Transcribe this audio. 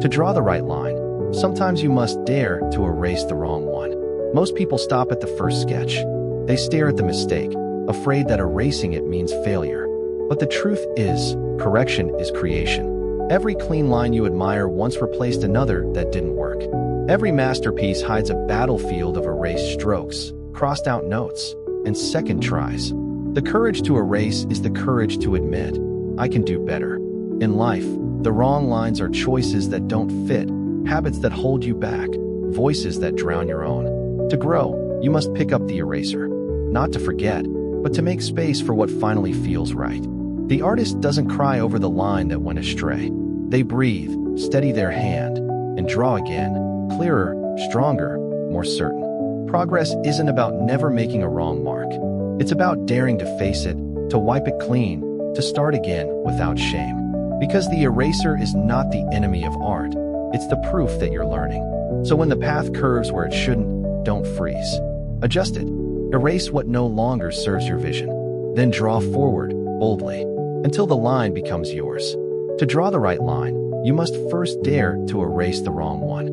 To draw the right line, sometimes you must dare to erase the wrong one. Most people stop at the first sketch. They stare at the mistake, afraid that erasing it means failure. But the truth is, correction is creation. Every clean line you admire once replaced another that didn't work. Every masterpiece hides a battlefield of erased strokes, crossed out notes, and second tries. The courage to erase is the courage to admit, I can do better. In life, the wrong lines are choices that don't fit, habits that hold you back, voices that drown your own. To grow, you must pick up the eraser. Not to forget, but to make space for what finally feels right. The artist doesn't cry over the line that went astray. They breathe, steady their hand, and draw again, clearer, stronger, more certain. Progress isn't about never making a wrong mark. It's about daring to face it, to wipe it clean, to start again without shame. Because the eraser is not the enemy of art, it's the proof that you're learning. So when the path curves where it shouldn't, don't freeze. Adjust it. Erase what no longer serves your vision. Then draw forward, boldly, until the line becomes yours. To draw the right line, you must first dare to erase the wrong one.